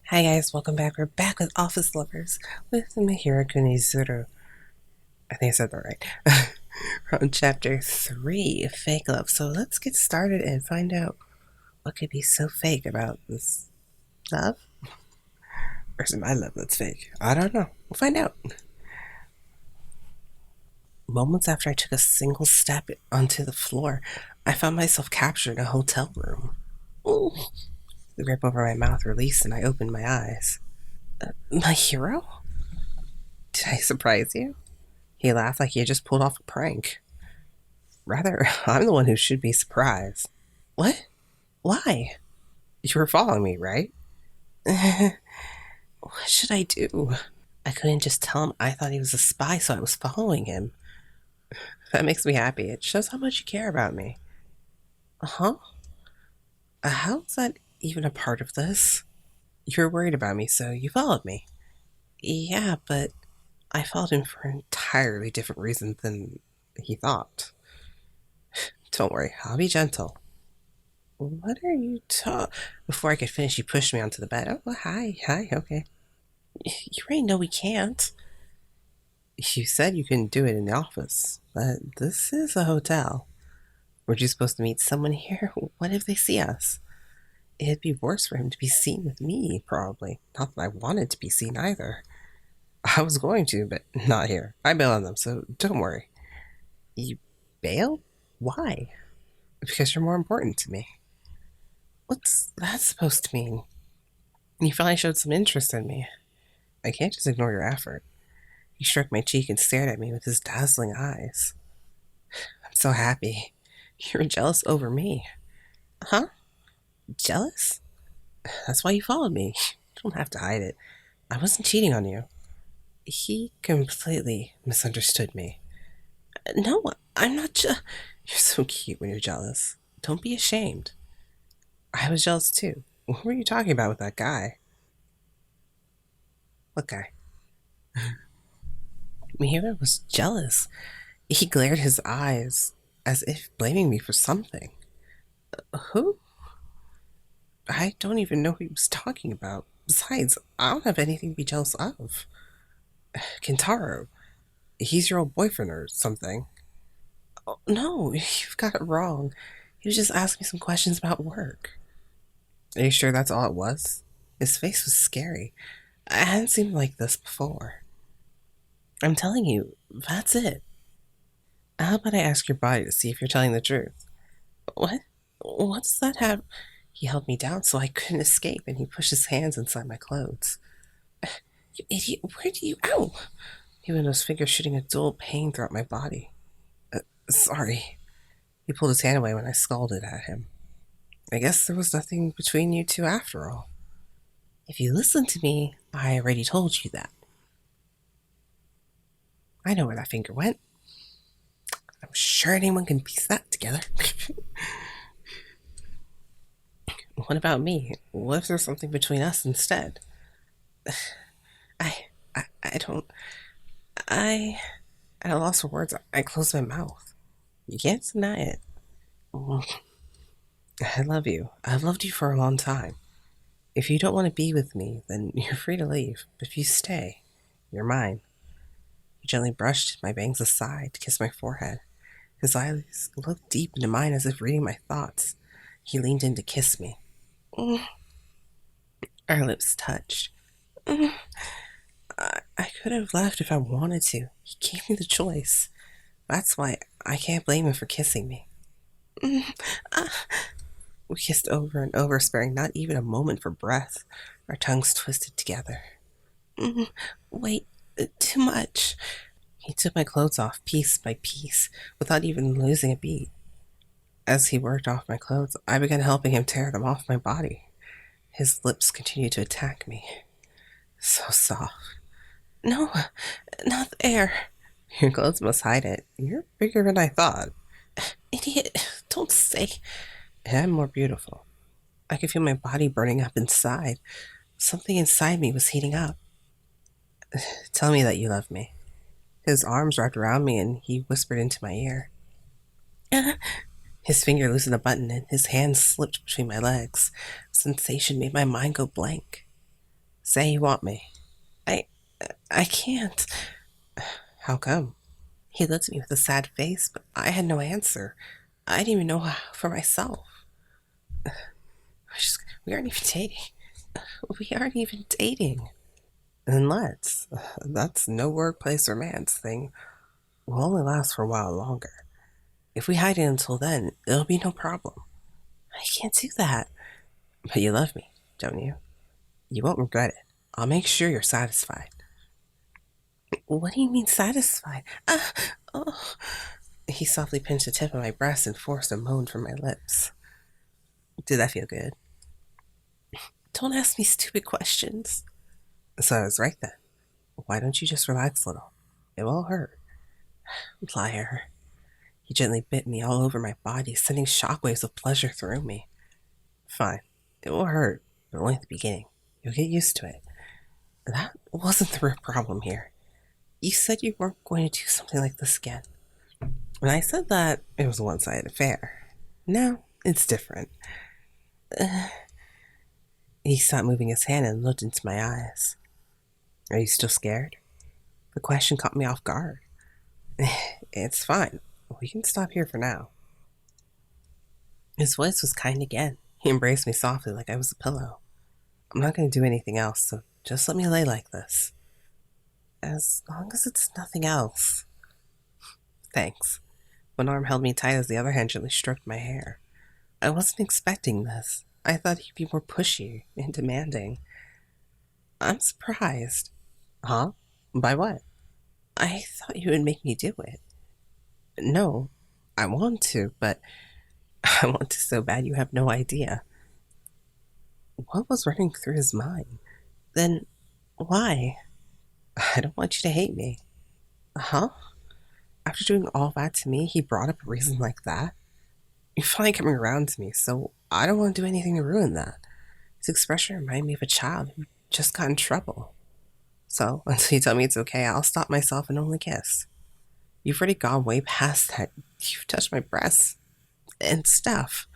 Hi guys, welcome back. We're back with Office Lovers with Mahiro Kunizu. I think I said that right. From chapter 3, Fake Love. So let's get started and find out what could be so fake about this love. Or is it my love that's fake? I don't know. We'll find out. Moments after I took a single step onto the floor, I found myself captured in a hotel room. Ooh. The grip over my mouth released and I opened my eyes. My hero? Did I surprise you? He laughed like he had just pulled off a prank. Rather, I'm the one who should be surprised. What? Why? You were following me, right? What should I do? I couldn't just tell him I thought he was a spy, so I was following him. That makes me happy. It shows how much you care about me. Huh? How's that even a part of this? You were worried about me, so you followed me. Yeah, but I followed him for an entirely different reason than he thought. Don't worry, I'll be gentle. What are you talking? Before I could finish, he pushed me onto the bed. Oh, well, hi, okay. You already know we can't. You said you couldn't do it in the office, but this is a hotel. We're you supposed to meet someone here? What if they see us? It'd be worse for him to be seen with me, probably. Not that I wanted to be seen either. I was going to, but not here. I bailed on them, so don't worry. You bailed? Why? Because you're more important to me. What's that supposed to mean? You finally showed some interest in me. I can't just ignore your effort. He stroked my cheek and stared at me with his dazzling eyes. I'm so happy. You're jealous over me. Huh? Jealous? That's why you followed me. You don't have to hide it. I wasn't cheating on you. He completely misunderstood me. No, I'm not You're so cute when you're jealous. Don't be ashamed. I was jealous too. What were you talking about with that guy? What guy? Mihira was jealous. He glared his eyes as if blaming me for something. Who? I don't even know who he was talking about. Besides, I don't have anything to be jealous of. Kintaro, he's your old boyfriend or something. Oh, no, you've got it wrong. He was just asking me some questions about work. Are you sure that's all it was? His face was scary. I hadn't seen him like this before. I'm telling you, that's it. How about I ask your body to see if you're telling the truth? What? What's that have? He held me down so I couldn't escape, and he pushed his hands inside my clothes. You idiot, where do you. Ow! He went his finger shooting a dull pain throughout my body. Sorry. He pulled his hand away when I scolded at him. I guess there was nothing between you two after all. If you listened to me, I already told you that. I know where that finger went. I'm sure anyone can piece that together. What about me? What if there's something between us instead? I, I don't. I, at a loss for words, I closed my mouth. You can't deny it. I love you. I've loved you for a long time. If you don't want to be with me, then you're free to leave. But if you stay, you're mine. He gently brushed my bangs aside to kiss my forehead. His eyes looked deep into mine as if reading my thoughts. He leaned in to kiss me. Our lips touched. I could have left if I wanted to. He gave me the choice. That's why I can't blame him for kissing me. We kissed over and over, sparing not even a moment for breath. Our tongues twisted together. Wait, too much. He took my clothes off piece by piece, without even losing a beat. As he worked off my clothes, I began helping him tear them off my body. His lips continued to attack me. So soft. No, not there. Your clothes must hide it. You're bigger than I thought. Idiot, don't say. I'm more beautiful. I could feel my body burning up inside. Something inside me was heating up. Tell me that you love me. His arms wrapped around me and he whispered into my ear. His finger loosened a button and his hand slipped between my legs. Sensation made my mind go blank. Say you want me. I I can't. How come? He looked at me with a sad face, but I had no answer. I didn't even know how for myself. We aren't even dating. We aren't even dating. Then let's. That's no workplace romance thing. Will only last for a while longer. If we hide it until then, it'll be no problem. I can't do that. But you love me, don't you? You won't regret it. I'll make sure you're satisfied. What do you mean satisfied? Oh. He softly pinched the tip of my breast and forced a moan from my lips. Did that feel good? Don't ask me stupid questions. So I was right then. Why don't you just relax a little? It won't hurt. Liar. He gently bit me all over my body, sending shockwaves of pleasure through me. Fine. It will hurt, but only at the beginning. You'll get used to it. That wasn't the real problem here. You said you weren't going to do something like this again. When I said that, it was a one-sided affair. Now, it's different. He stopped moving his hand and looked into my eyes. Are you still scared? The question caught me off guard. It's fine. We can stop here for now. His voice was kind again. He embraced me softly like I was a pillow. I'm not going to do anything else, so just let me lay like this. As long as it's nothing else. Thanks. One arm held me tight as the other hand gently stroked my hair. I wasn't expecting this. I thought he'd be more pushy and demanding. I'm surprised. Huh? By what? I thought you would make me do it. No, I want to, but I want to so bad you have no idea. What was running through his mind? Then why? I don't want you to hate me. Huh? After doing all that to me, he brought up a reason like that? You're finally coming around to me, so I don't want to do anything to ruin that. His expression reminded me of a child who just got in trouble. So, until you tell me it's okay, I'll stop myself and only kiss. You've already gone way past that. You've touched my breasts and stuff.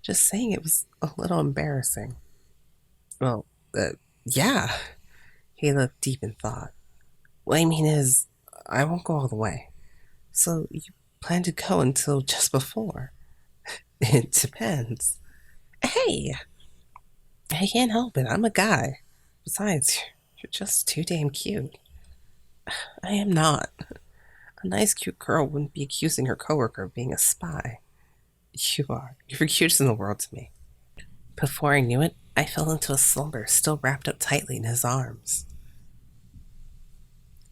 Just saying it was a little embarrassing. Well, yeah. He looked deep in thought. What I mean is, I won't go all the way. So you plan to go until just before? It depends. Hey! I can't help it. I'm a guy. Besides, you're just too damn cute. I am not. A nice, cute girl wouldn't be accusing her coworker of being a spy. You are. You're the cutest in the world to me. Before I knew it, I fell into a slumber, still wrapped up tightly in his arms.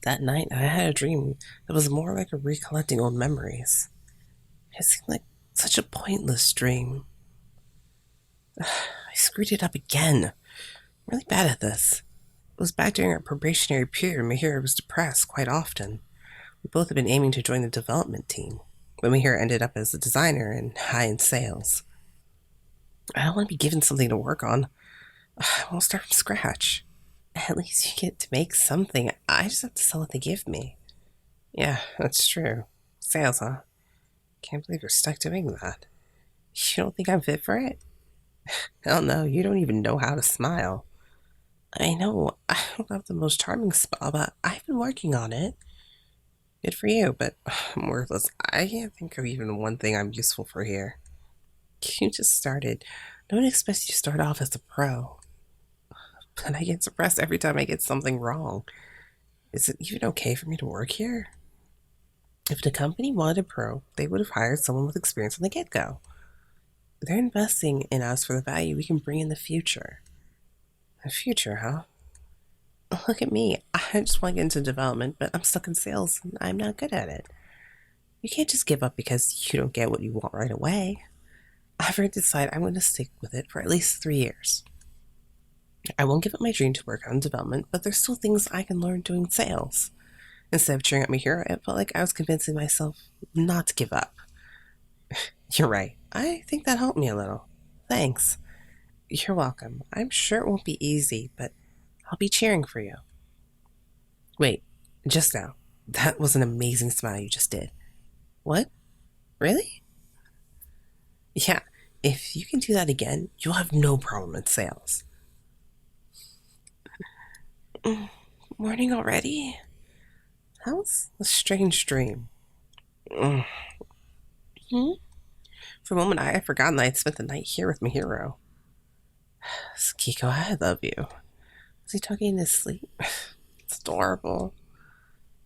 That night, I had a dream that was more like a recollecting old memories. It seemed like such a pointless dream. I screwed it up again. I'm really bad at this. It was back during our probationary period when Mahiro was depressed quite often. We both had been aiming to join the development team, but Mahiro ended up as a designer and high in sales. I don't want to be given something to work on. I won't start from scratch. At least you get to make something. I just have to sell what they give me. Yeah, that's true. Sales, huh? Can't believe you're stuck doing that. You don't think I'm fit for it? Hell no, you don't even know how to smile. I know, I don't have the most charming smile, but I've been working on it. Good for you, but I'm worthless. I can't think of even one thing I'm useful for here. You just started. No one expects you to start off as a pro. But I get suppressed every time I get something wrong. Is it even okay for me to work here? If the company wanted a pro, they would have hired someone with experience from the get-go. They're investing in us for the value we can bring in the future. The future, huh? Look at me. I just want to get into development, but I'm stuck in sales and I'm not good at it. You can't just give up because you don't get what you want right away. I've already decided I'm going to stick with it for at least 3 years. I won't give up my dream to work on development, but there's still things I can learn doing sales. Instead of cheering up Mahiro, it felt like I was convincing myself not to give up. You're right. I think that helped me a little. Thanks. You're welcome. I'm sure it won't be easy, but I'll be cheering for you. Wait, just now. That was an amazing smile you just did. What? Really? Yeah, if you can do that again, you'll have no problem in sales. Mm, morning already? That was a strange dream. Mm. Hmm? For a moment, I had forgotten that I'd spent the night here with Mahiro. Sakiko, I love you. Is he talking in his sleep? It's adorable.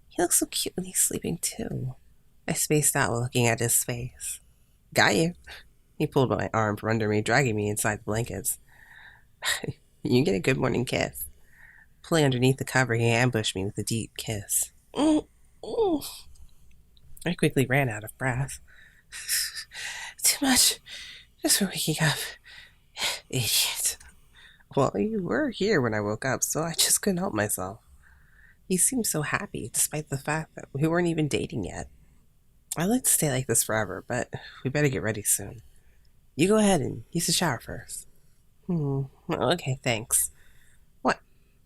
He looks so cute when he's sleeping, too. I spaced out while looking at his face. Got you. He pulled my arm from under me, dragging me inside the blankets. You get a good morning kiss. Pulling underneath the cover, he ambushed me with a deep kiss. Mm, mm. I quickly ran out of breath. Too much just for waking up. Idiot. Well, you were here when I woke up, so I just couldn't help myself. He seemed so happy, despite the fact that we weren't even dating yet. I'd like to stay like this forever, but we better get ready soon. You go ahead and use the shower first. Okay, thanks. What?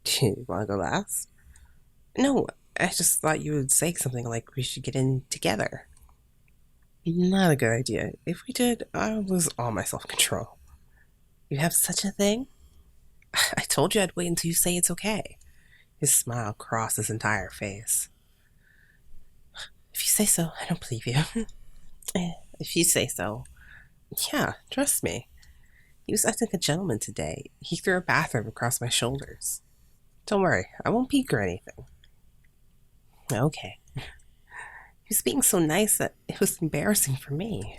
Do you want to go last? No, I just thought you would say something like we should get in together. Not a good idea. If we did, I would lose all my self-control. You have such a thing? I told you I'd wait until you say it's okay. His smile crossed his entire face. If you say so, I don't believe you. If you say so. Yeah, trust me. He was acting like a gentleman today. He threw a bathrobe across my shoulders. Don't worry, I won't peek or anything. Okay. He was being so nice that it was embarrassing for me.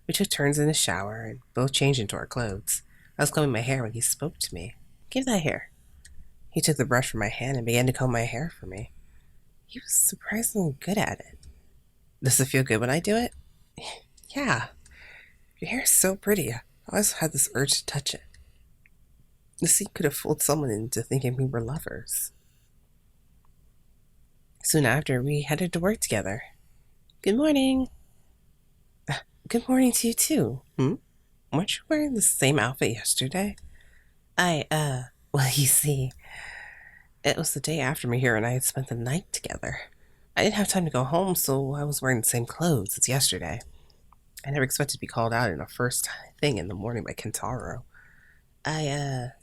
We took turns in the shower and both changed into our clothes. I was combing my hair when he spoke to me. Give that here. He took the brush from my hand and began to comb my hair for me. He was surprisingly good at it. Does it feel good when I do it? Yeah. Your hair is so pretty. I always had this urge to touch it. The scene could have fooled someone into thinking we were lovers. Soon after, we headed to work together. Good morning. Good morning to you, too. Weren't you wearing the same outfit yesterday? Well, you see, it was the day after Mahiro and I had spent the night together. I didn't have time to go home, so I was wearing the same clothes as yesterday. I never expected to be called out in the first thing in the morning by Kentaro. I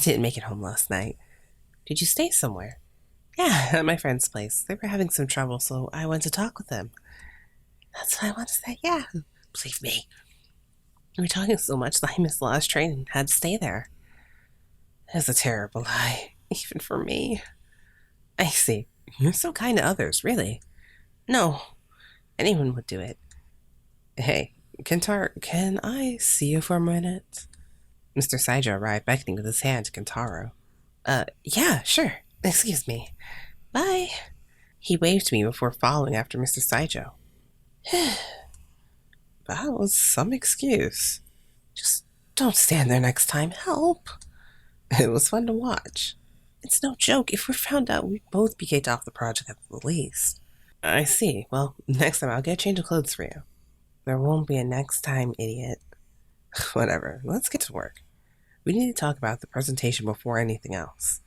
didn't make it home last night. Did you stay somewhere? Yeah, at my friend's place. They were having some trouble, so I went to talk with them. That's what I want to say, yeah. Believe me. We were talking so much that I missed the last train and had to stay there. It's a terrible lie, even for me. I see. You're so kind to others, really. No, anyone would do it. Hey, Kentaro, can I see you for a minute? Mr. Saijo arrived, beckoning with his hand to Kentaro. Yeah, sure. Excuse me. Bye. He waved to me before following after Mr. Saijo. That was some excuse. Just don't stand there next time. Help. It was fun to watch. It's no joke. If we're found out, we'd both be kicked off the project at the least. I see. Well, next time I'll get a change of clothes for you. There won't be a next time, idiot. Whatever. Let's get to work. We need to talk about the presentation before anything else.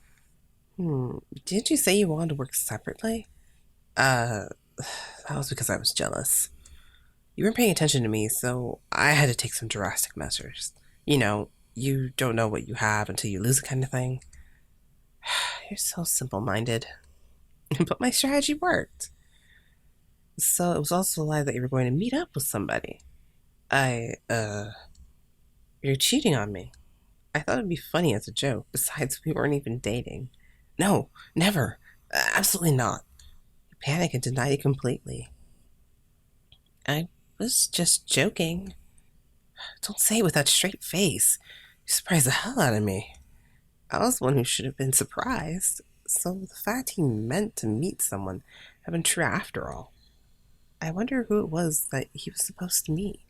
Didn't you say you wanted to work separately? That was because I was jealous. You weren't paying attention to me, so I had to take some drastic measures. You know, you don't know what you have until you lose it kind of thing. You're so simple-minded. But my strategy worked. So it was also a lie that you were going to meet up with somebody. You're cheating on me. I thought it'd be funny as a joke. Besides, we weren't even dating. No, never. Absolutely not. You panicked and denied it completely. I was just joking. Don't say it with that straight face. You surprised the hell out of me. I was the one who should have been surprised. So the fact he meant to meet someone had been true after all. I wonder who it was that he was supposed to meet.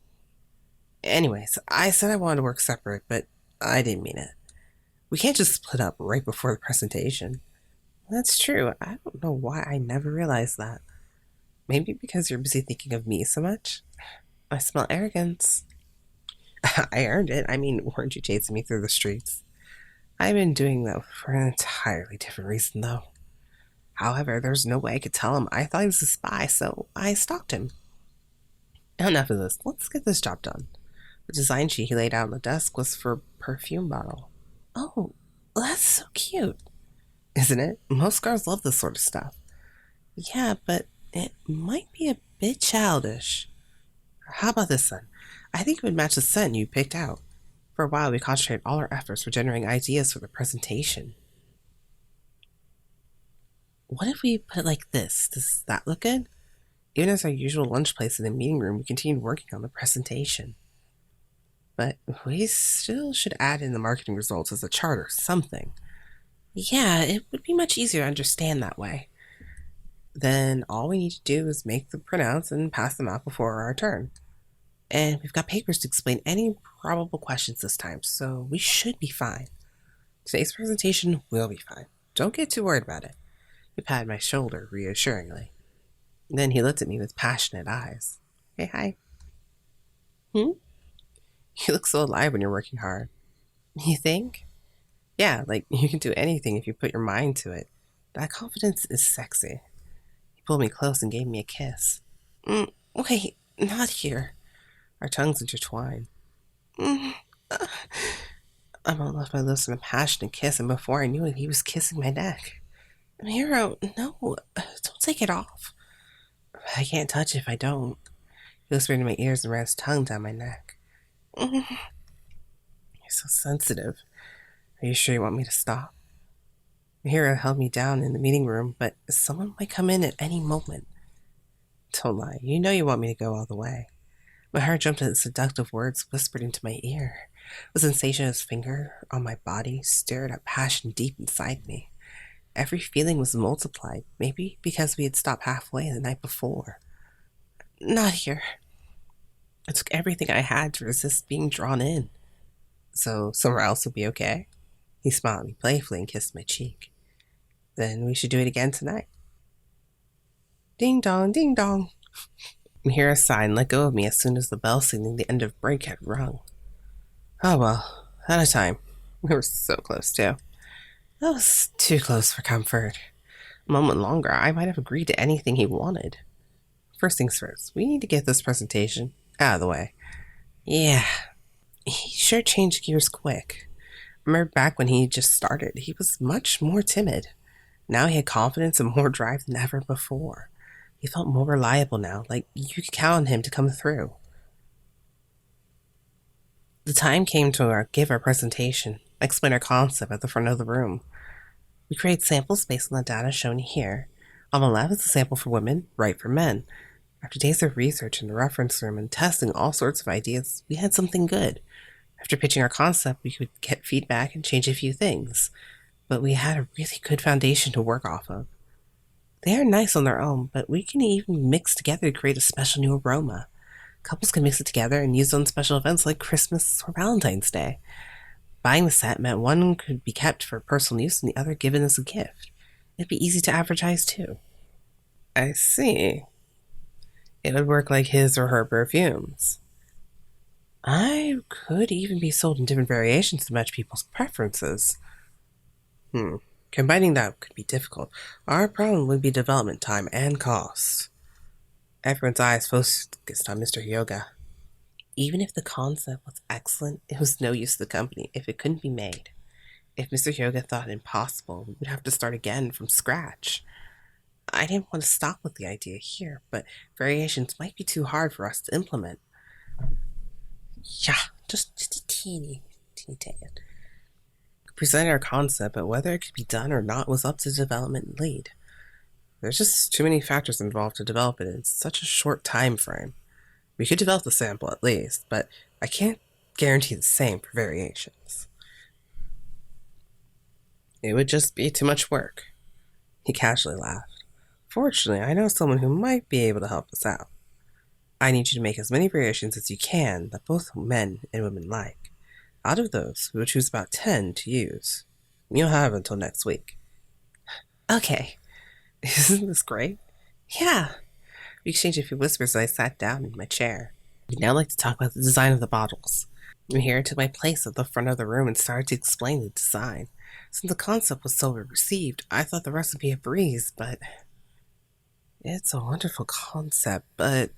Anyways, I said I wanted to work separate, but I didn't mean it. We can't just split up right before the presentation. That's true. I don't know why I never realized that. Maybe because you're busy thinking of me so much? I smell arrogance. I earned it. I mean, weren't you chasing me through the streets? I've been doing that for an entirely different reason, though. However, there's no way I could tell him I thought he was a spy, so I stalked him. Enough of this. Let's get this job done. The design sheet he laid out on the desk was for a perfume bottle. Oh, that's so cute. isn't it? Most girls love this sort of stuff. Yeah, but it might be a bit childish. How about this then? I think it would match the scent you picked out. For a while, we concentrated all our efforts for generating ideas for the presentation. What if we put it like this? Does that look good? Even as our usual lunch place in the meeting room, we continued working on the presentation. But we still should add in the marketing results as a chart or something. Yeah, it would be much easier to understand that way. Then all we need to do is make the printouts and pass them out before our turn. And we've got papers to explain any probable questions this time, so we should be fine. Today's presentation will be fine. Don't get too worried about it. He patted my shoulder reassuringly. Then he looked at me with passionate eyes. Hey, hi. Hmm? You look so alive when you're working hard. You think? Yeah, like you can do anything if you put your mind to it. That confidence is sexy. He pulled me close and gave me a kiss. Wait, not here. Our tongues intertwined. Mm, uh, I almost left my lips in a passionate kiss, and before I knew it, he was kissing my neck. Mahiro, no, don't take it off. I can't touch it if I don't. He whispered in my ears and ran his tongue down my neck. You're so sensitive. Are you sure you want me to stop? Mahiro held me down in the meeting room, but someone might come in at any moment. Don't lie, you know you want me to go all the way. My heart jumped at the seductive words whispered into my ear. The sensation of his finger on my body stirred up passion deep inside me. Every feeling was multiplied, maybe because we had stopped halfway the night before. Not here. It took everything I had to resist being drawn in. So somewhere else would be okay? He smiled at me playfully and kissed my cheek. Then we should do it again tonight. Ding dong, ding dong. Mahiro sighed and let go of me as soon as the bell signaling the end of break had rung. Oh well, out of time. We were so close too. That was too close for comfort. A moment longer, I might have agreed to anything he wanted. First things first, we need to get this presentation out of the way. Yeah, he sure changed gears quick. Remember back when he just started, he was much more timid. Now he had confidence and more drive than ever before. He felt more reliable now, like you could count on him to come through. The time came to give our presentation, explain our concept at the front of the room. We create samples based on the data shown here. On the left is a sample for women, right for men. After days of research in the reference room and testing all sorts of ideas, we had something good. After pitching our concept, we could get feedback and change a few things, but we had a really good foundation to work off of. They are nice on their own, but we can even mix together to create a special new aroma. Couples can mix it together and use it on special events like Christmas or Valentine's Day. Buying the set meant one could be kept for personal use and the other given as a gift. It'd be easy to advertise too. I see. It would work like his or her perfumes. I could even be sold in different variations to match people's preferences. Combining that could be difficult. Our problem would be development time and cost. Everyone's eyes focused on Mr. Hyoga. Even if the concept was excellent, it was no use to the company if it couldn't be made. If Mr. Hyoga thought it impossible, we would have to start again from scratch. I didn't want to stop with the idea here, but variations might be too hard for us to implement. Yeah, just a teeny tad. We presented our concept, but whether it could be done or not was up to the development lead. There's just too many factors involved to develop it in such a short time frame. We could develop the sample at least, but I can't guarantee the same for variations. It would just be too much work. He casually laughed. Fortunately, I know someone who might be able to help us out. I need you to make as many variations as you can that both men and women like. Out of those, we will choose about 10 to use. You'll have until next week. Okay. Isn't this great? Yeah. We exchanged a few whispers as I sat down in my chair. We'd now like to talk about the design of the bottles. Mahiro took my place at the front of the room and started to explain the design. Since the concept was so well received, I thought the rest would be a breeze, but... It's a wonderful concept, but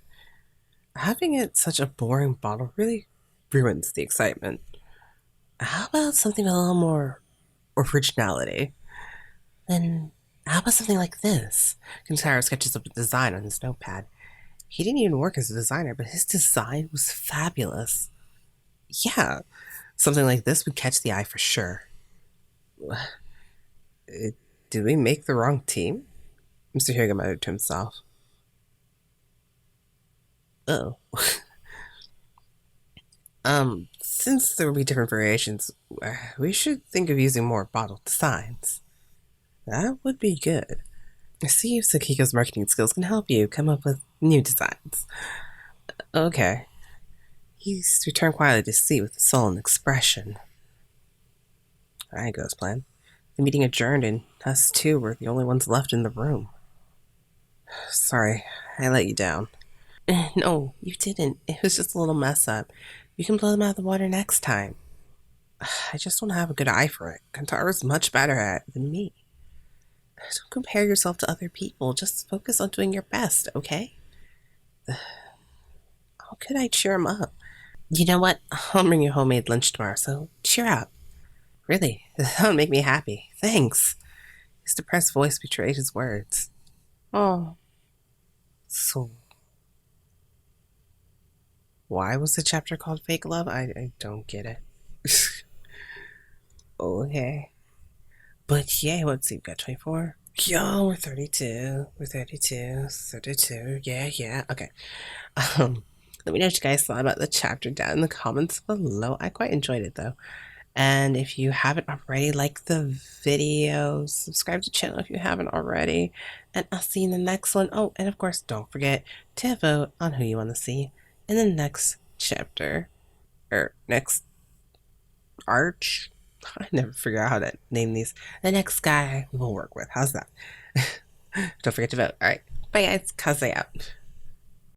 having it such a boring bottle really ruins the excitement. How about something with a little more originality? Then how about something like this? Kentaro sketches up a design on his notepad. He didn't even work as a designer, but his design was fabulous. Yeah, something like this would catch the eye for sure. Did we make the wrong team? Mr. Hyoga muttered to himself. Oh. Since there will be different variations, we should think of using more bottle designs. That would be good. See if Sakiko's marketing skills can help you come up with new designs. Okay. He's returned quietly to see with a sullen expression. Alright, goes plan. The meeting adjourned and us two were the only ones left in the room. Sorry, I let you down. No, you didn't. It was just a little mess up. You can blow them out of the water next time. I just don't have a good eye for it. Kantaro's much better at it than me. Don't compare yourself to other people. Just focus on doing your best, okay? How could I cheer him up? You know what? I'll bring you homemade lunch tomorrow, so cheer up. Really? That would make me happy. Thanks. His depressed voice betrayed his words. Oh. So, why was the chapter called Fake Love? I don't get it. Okay. But yeah, let's see, we've got 24. Yo, we're 32. We're 32. 32. Yeah. Okay. Let me know what you guys thought about the chapter down in the comments below. I quite enjoyed it though. And if you haven't already, like the video, subscribe to the channel if you haven't already. And I'll see you in the next one. Oh, and of course, don't forget to vote on who you want to see in the next chapter. Or next arch. I never figure out how to name these. The next guy we'll work with. How's that? Don't forget to vote. Alright. Bye guys. Kaze out.